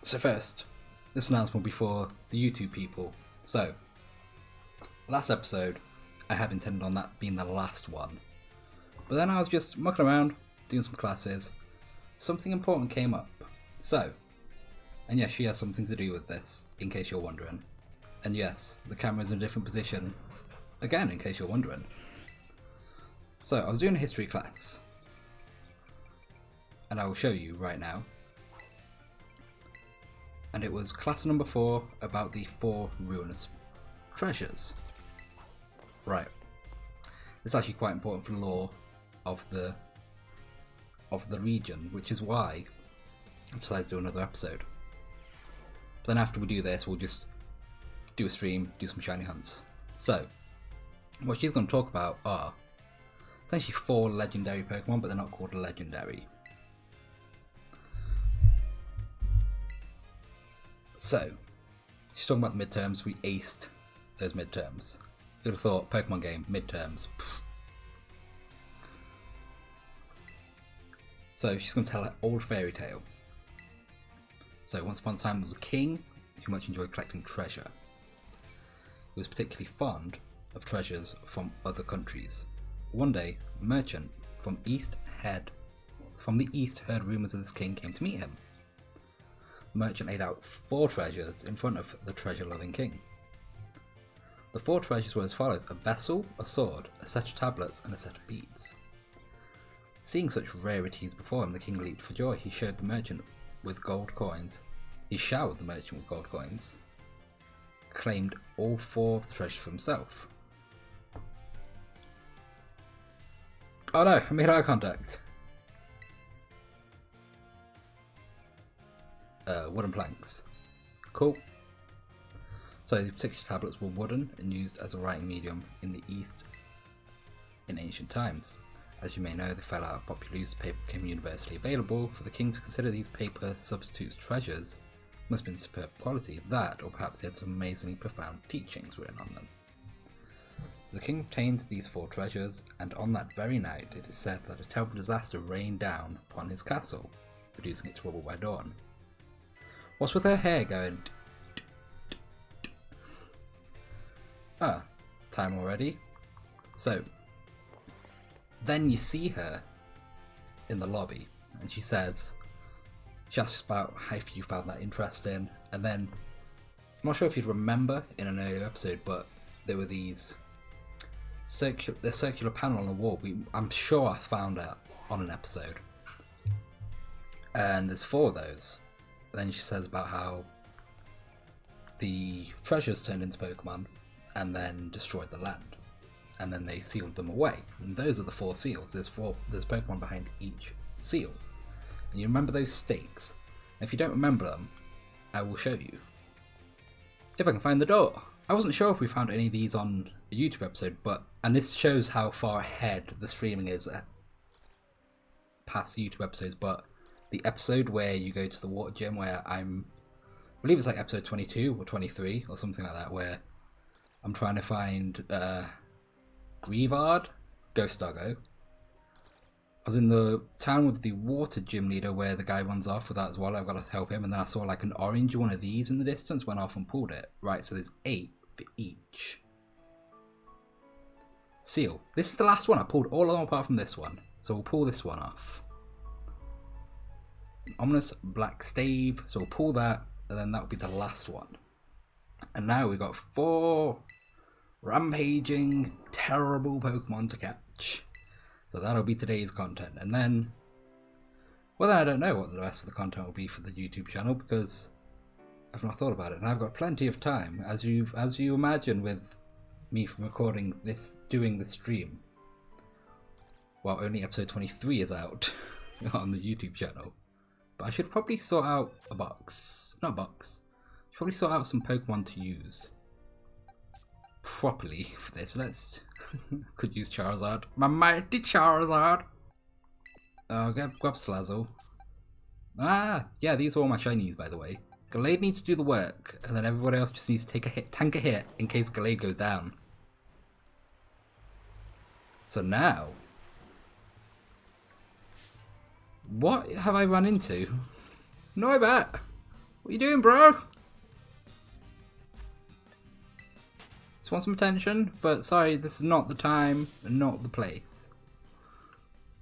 So first, this announcement will be for the YouTube people. So, last episode, I had intended on that being the last one. But then I was just mucking around, doing some classes. Something important came up. So, and yes, she has something to do with this, in case you're wondering. And yes, the camera's in a different position, again, in case you're wondering. So, I was doing a history class. And I will show you right now. And it was class number 4 about the 4 ruinous treasures. Right. It's actually quite important for the lore of the region, which is why I've decided to do another episode. But then after we do this, we'll just do a stream, do some shiny hunts. So, what she's going to talk about are essentially 4 legendary Pokemon, but they're not called legendary. So, she's talking about the midterms. We aced those midterms. Who'd have thought, Pokemon game, midterms. Pfft. So, she's going to tell an old fairy tale. So, once upon a time, there was a king who much enjoyed collecting treasure. He was particularly fond of treasures from other countries. One day, a merchant from the east heard rumours of this king came to meet him. The merchant laid out 4 treasures in front of the treasure-loving king. The 4 treasures were as follows: a vessel, a sword, a set of tablets, and a set of beads. Seeing such rarities before him, the king leaped for joy. He showered the merchant with gold coins, claimed all 4 of the treasures for himself. Oh no, I made eye contact. Wooden planks. Cool. So the particular tablets were wooden and used as a writing medium in the East in ancient times. As you may know, they fell out of popular use. Paper became universally available. For the king to consider these paper substitutes treasures must have been superb quality. That, or perhaps they had some amazingly profound teachings written on them. So the king obtained these 4 treasures, and on that very night it is said that a terrible disaster rained down upon his castle, reducing its rubble by dawn. What's with her hair going? Ah, time already. So, then you see her in the lobby, and she says, she asks about how you found that interesting, and then, I'm not sure if you'd remember in an earlier episode, but there were these circular panel on the wall. I'm sure I found out on an episode, and there's 4 of those. Then she says about how the treasures turned into Pokemon and then destroyed the land, and then they sealed them away. And those are the 4 seals. There's Pokemon behind each seal. And you remember those stakes? And if you don't remember them, I will show you. If I can find the door. I wasn't sure if we found any of these on a YouTube episode, and this shows how far ahead the streaming is past YouTube episodes, but the episode where you go to the water gym, where I believe it's like episode 22 or 23 or something like that, where I'm trying to find Greavard, Ghost Doggo. I was in the town with the water gym leader where the guy runs off with that as well. I've got to help him, and then I saw like an orange one of these in the distance, went off and pulled it. Right, so there's 8 for each seal. This is the last one. I pulled all of them apart from this one, so we'll pull this one off. Ominous black stave, so we'll pull that, and then that will be the last one. And now we've got 4 rampaging, terrible Pokemon to catch. So that'll be today's content. And then, well, then I don't know what the rest of the content will be for the YouTube channel, because I've not thought about it, and I've got plenty of time, as you imagine, with me from recording this, doing the stream. Well, only episode 23 is out on the YouTube channel. But I should probably sort out not a box. I should probably sort out some Pokemon to use properly for this. Could use Charizard. My mighty Charizard! Grab Slazzle. Ah, yeah, these are all my shinies, by the way. Gallade needs to do the work, and then everybody else just needs to tank a hit in case Gallade goes down. So now, what have I run into? No, I bet. What you doing, bro? Just want some attention, but sorry, this is not the time and not the place.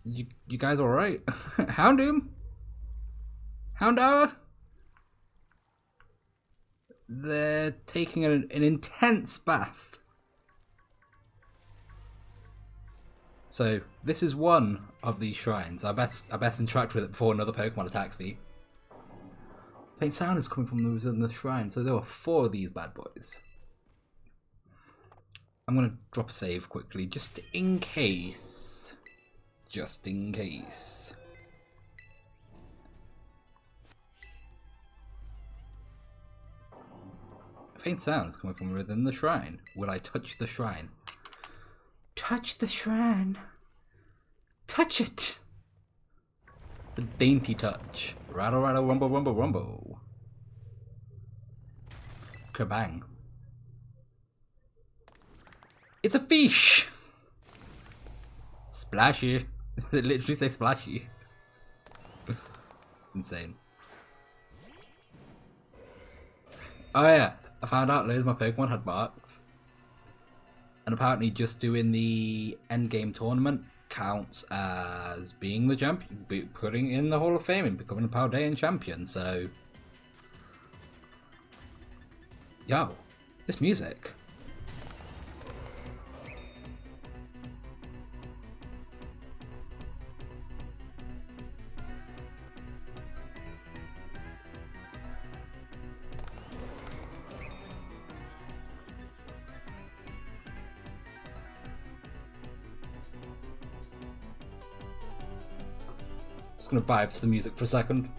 You guys alright? Houndoom? Houndour? They're taking an intense bath. So, this is one of these shrines. I best interact with it before another Pokemon attacks me. Faint sound is coming from within the shrine, so there are 4 of these bad boys. I'm gonna drop a save quickly, just in case. Just in case. A faint sound is coming from within the shrine. Will I touch the shrine? Touch the shrine. Touch it. The dainty touch. Rattle, rattle, rumble, rumble, rumble. Kerbang. It's a fish! Splashy. They literally say splashy. It's insane. Oh yeah, I found out loads of my Pokemon had marks. And apparently just doing the endgame tournament counts as being the champion, putting in the Hall of Fame and becoming a Paldean champion, so... Yo, this music. Just gonna vibe to the music for a second.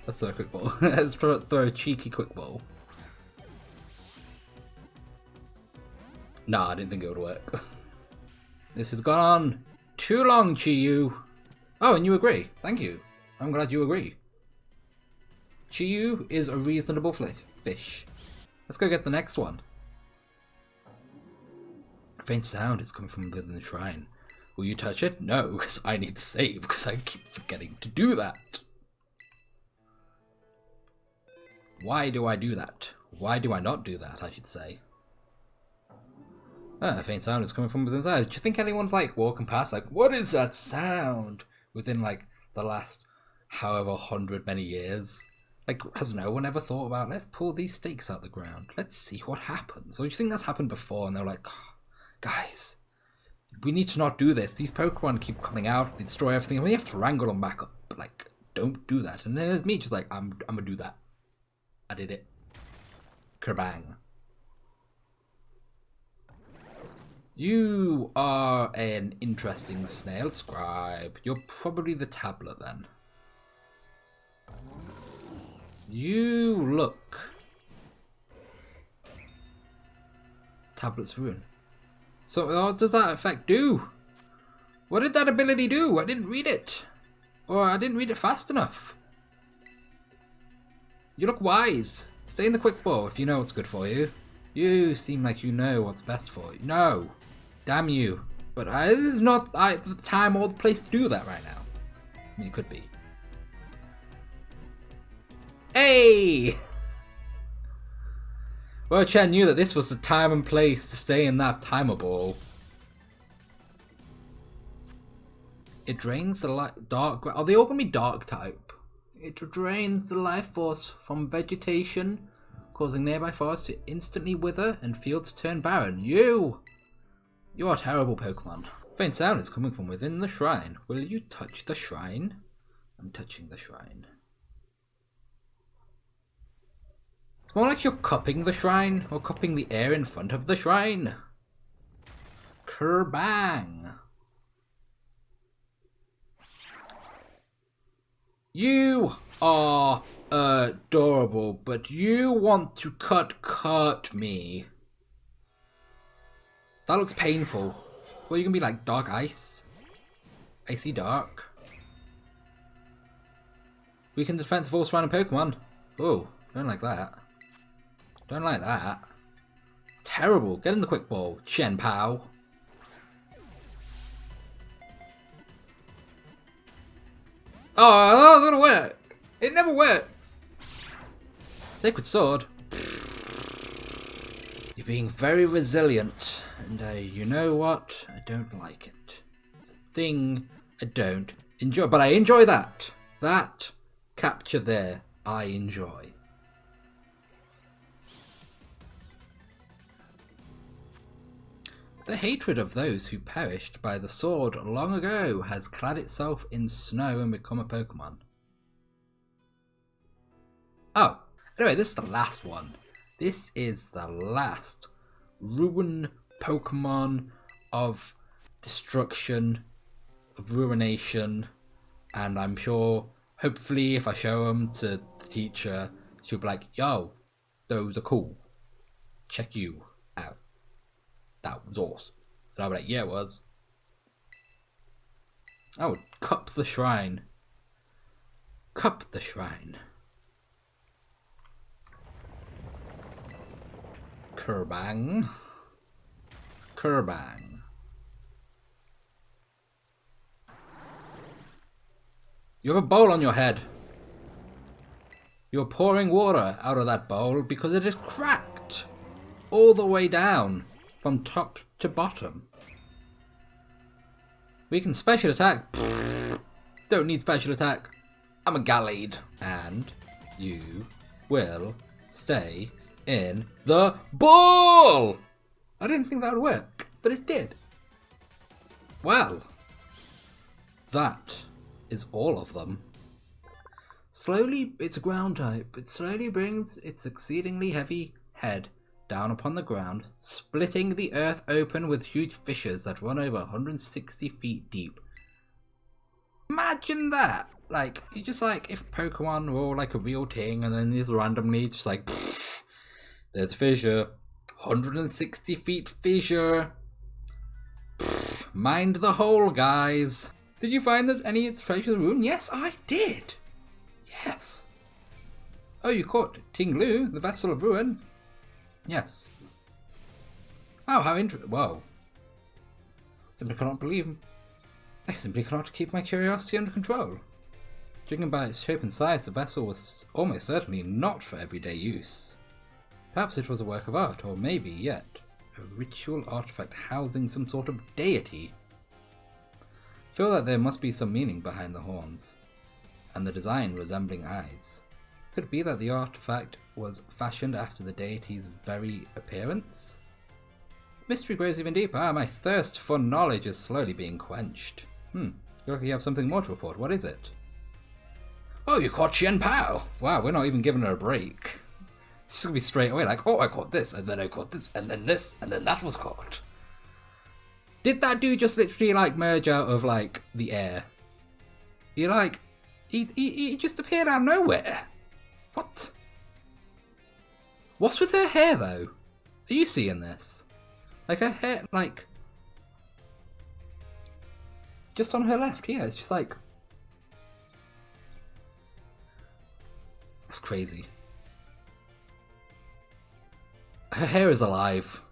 Let's throw a quick ball. Let's throw a cheeky quick ball. Nah, I didn't think it would work. This has gone on too long, Chi-Yu. Oh, and you agree. Thank you. I'm glad you agree. Chi-Yu is a reasonable fish. Let's go get the next one. A faint sound is coming from within the shrine. Will you touch it? No, because I need to save, because I keep forgetting to do that. Why do I do that? Why do I not do that, I should say? Ah, a faint sound is coming from within inside. Do you think anyone's like walking past like, what is that sound? Within like the last however 100 many years? Like, has no one ever thought about, let's pull these stakes out the ground. Let's see what happens. Or do you think that's happened before and they're like, oh, guys, we need to not do this. These Pokemon keep coming out, they destroy everything, and we have to wrangle them back up. But like, don't do that. And then there's me just like, I'm gonna do that. I did it. Kerbang. You are an interesting snail scribe. You're probably the tablet then. You look. Tablet's ruin. So what does that effect do? What did that ability do? I didn't read it. Or I didn't read it fast enough. You look wise. Stay in the quick ball if you know what's good for you. You seem like you know what's best for you. No. Damn you. But this is not the time or the place to do that right now. I mean, it could be. Hey! Well, Chen knew that this was the time and place to stay in that timer ball. It drains the dark... Are they all going to be dark type? It drains the life force from vegetation, causing nearby forests to instantly wither and fields to turn barren. You are terrible, Pokemon. Faint sound is coming from within the shrine. Will you touch the shrine? I'm touching the shrine. It's more like you're cupping the shrine, or cupping the air in front of the shrine. Kerbang! You are adorable, but you want to cut me. That looks painful. What, are you gonna be like dark ice? Icy dark? Weaken the defense of all surrounding Pokemon. Oh, don't like that. Don't like that. It's terrible. Get in the quick ball, Chen Pao. Oh, that's gonna work. It never works. Sacred Sword. You're being very resilient, and you know what? I don't like it. It's a thing I don't enjoy, but I enjoy that. That capture there, I enjoy. The hatred of those who perished by the sword long ago has clad itself in snow and become a Pokemon. Oh, anyway, this is the last one. This is the last Ruin Pokemon of destruction, of Ruination, and I'm sure, hopefully, if I show them to the teacher, she'll be like, yo, those are cool. Check you out. That was awesome. And I'll be like, yeah, it was. Oh, cup the shrine. Cup the shrine. Kerbang. Kerbang. You have a bowl on your head. You're pouring water out of that bowl because it is cracked all the way down from top to bottom. We can special attack. Don't need special attack. I'm a Gallade. And you will stay in the ball! I didn't think that would work, but it did. Well, that is all of them. Slowly, it's a ground type. It slowly brings its exceedingly heavy head down upon the ground, splitting the earth open with huge fissures that run over 160 feet deep. Imagine that! Like, you just like, if Pokemon were all like a real thing, and then there's randomly just like, there's fissure. 160 feet fissure. Mind the hole, guys. Did you find that any treasure room? Yes, I did. Yes. Oh, you caught Tinglu, the vessel of ruin? Yes. Oh, how interesting. Whoa. Simply cannot believe. I simply cannot keep my curiosity under control. Judging by its shape and size, the vessel was almost certainly not for everyday use. Perhaps it was a work of art, or maybe yet a ritual artifact housing some sort of deity. I feel that there must be some meaning behind the horns, and the design resembling eyes. Could it be that the artifact was fashioned after the deity's very appearance? Mystery grows even deeper. My thirst for knowledge is slowly being quenched. You look like you have something more to report. What is it? Oh, you caught Chen Pao! Wow, we're not even giving her a break. She's gonna be straight away like, oh, I caught this, and then I caught this, and then this, and then that was caught. Did that dude just literally like merge out of like the air? He just appeared out of nowhere. What? What's with her hair though? Are you seeing this? Like her hair, like just on her left here, it's just like, that's crazy. Her hair is alive.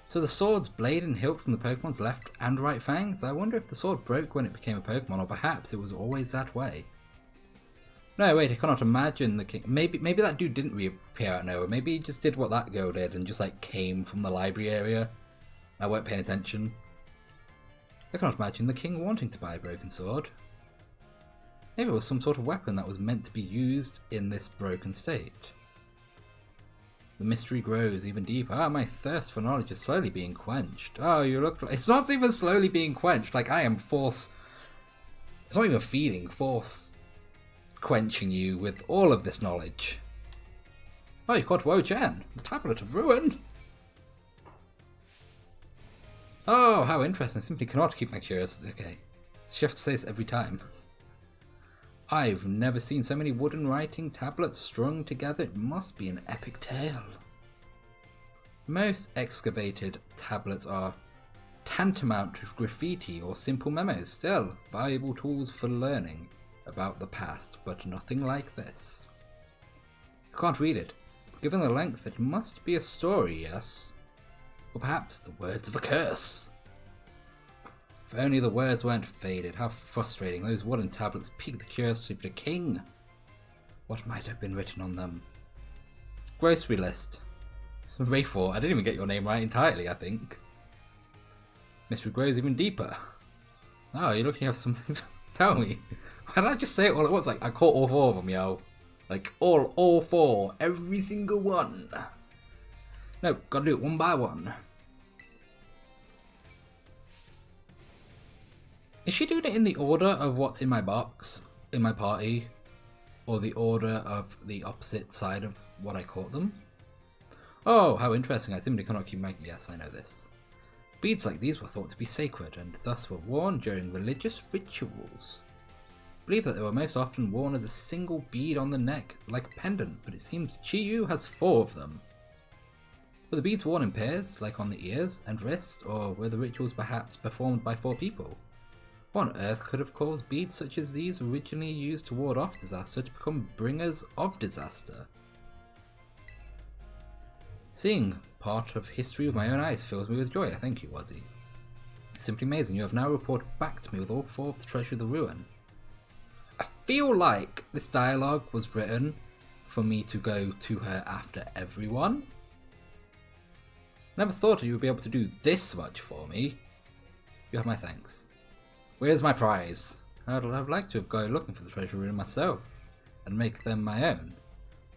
So the sword's blade and hilt from the Pokemon's left and right fangs? I wonder if the sword broke when it became a Pokemon, or perhaps it was always that way. No, wait, I cannot imagine the king. Maybe that dude didn't reappear out of nowhere. Maybe he just did what that girl did and just like came from the library area. I weren't paying attention. I cannot imagine the king wanting to buy a broken sword. Maybe it was some sort of weapon that was meant to be used in this broken state. The mystery grows even deeper. Ah, my thirst for knowledge is slowly being quenched. Oh, you look like... It's not even slowly being quenched. Like, I am force... It's not even feeding. Force quenching you with all of this knowledge. Oh, you caught Wo-Chen, the Tablet of Ruin. Oh, how interesting. I simply cannot keep my curiosity. Okay. You have to say this every time. I've never seen so many wooden writing tablets strung together. It must be an epic tale. Most excavated tablets are tantamount to graffiti or simple memos, still valuable tools for learning about the past, but nothing like this. I can't read it. Given the length, it must be a story, yes? Or perhaps the words of a curse. only the words weren't faded. How frustrating. Those wooden tablets piqued the curiosity of the king. What might have been written on them? Grocery list. Rayford, I didn't even get your name right entirely, I think. Mystery grows even deeper. Oh, you look like you have something to tell me. Why did I just say it all at once? Like, I caught all four of them, yo. Like, all four. Every single one. No, gotta do it one by one. Is she doing it in the order of what's in my box, in my party? Or the order of the opposite side of what I caught them? Oh, how interesting. I simply cannot keep my... Yes, I know this. Beads like these were thought to be sacred, and thus were worn during religious rituals. I believe that they were most often worn as a single bead on the neck, like a pendant, but it seems Chiyu has 4 of them. Were the beads worn in pairs, like on the ears and wrists, or were the rituals perhaps performed by 4 people? What on earth could have caused beads such as these, originally used to ward off disaster, to become bringers of disaster? Seeing part of history with my own eyes fills me with joy. Thank you, Wozzy. Simply amazing. You have now reported back to me with all 4 of the treasure of the ruin. I feel like this dialogue was written for me to go to her after everyone. Never thought you would be able to do this much for me. You have my thanks. Where's my prize? I'd have liked to have gone looking for the treasure room myself and make them my own.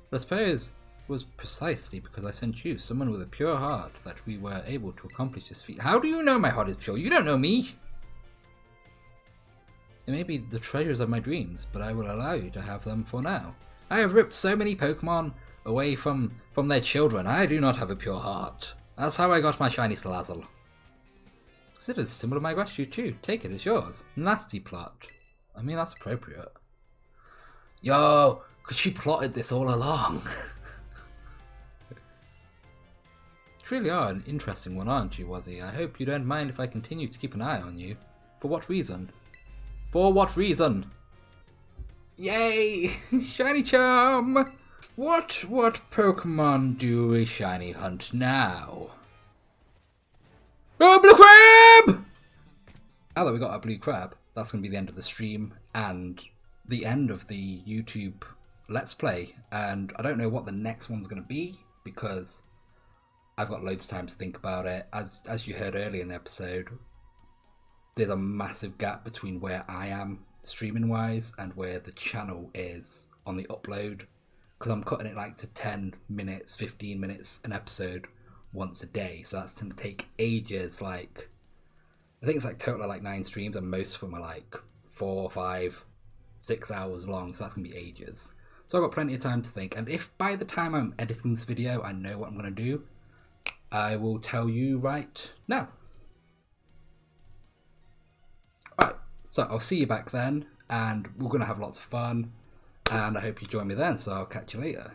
But I suppose it was precisely because I sent you, someone with a pure heart, that we were able to accomplish this feat. How do you know my heart is pure? You don't know me! It may be the treasures of my dreams, but I will allow you to have them for now. I have ripped so many Pokemon away from their children. I do not have a pure heart. That's how I got my shiny Salazzle. Consider this symbol of my gratitude too. Take it, it's yours. Nasty plot. I mean, that's appropriate. Yo, because she plotted this all along. You really are an interesting one, aren't you, Wozzy? I hope you don't mind if I continue to keep an eye on you. For what reason? For what reason? Yay! Shiny charm! What Pokemon do we shiny hunt now? Oh, blue crab! Now that we got our blue crab, that's going to be the end of the stream and the end of the YouTube Let's Play. And I don't know what the next one's going to be because I've got loads of time to think about it. As you heard earlier in the episode, there's a massive gap between where I am streaming wise and where the channel is on the upload, because I'm cutting it like to 10 minutes, 15 minutes an episode once a day, so that's going to take ages. Like, I think it's like total like 9 streams, and most of them are like 4, 5, 6 hours long, so that's going to be ages. So I've got plenty of time to think, and if by the time I'm editing this video I know what I'm going to do, I will tell you right now. Alright, so I'll see you back then, and we're going to have lots of fun, and I hope you join me then, so I'll catch you later.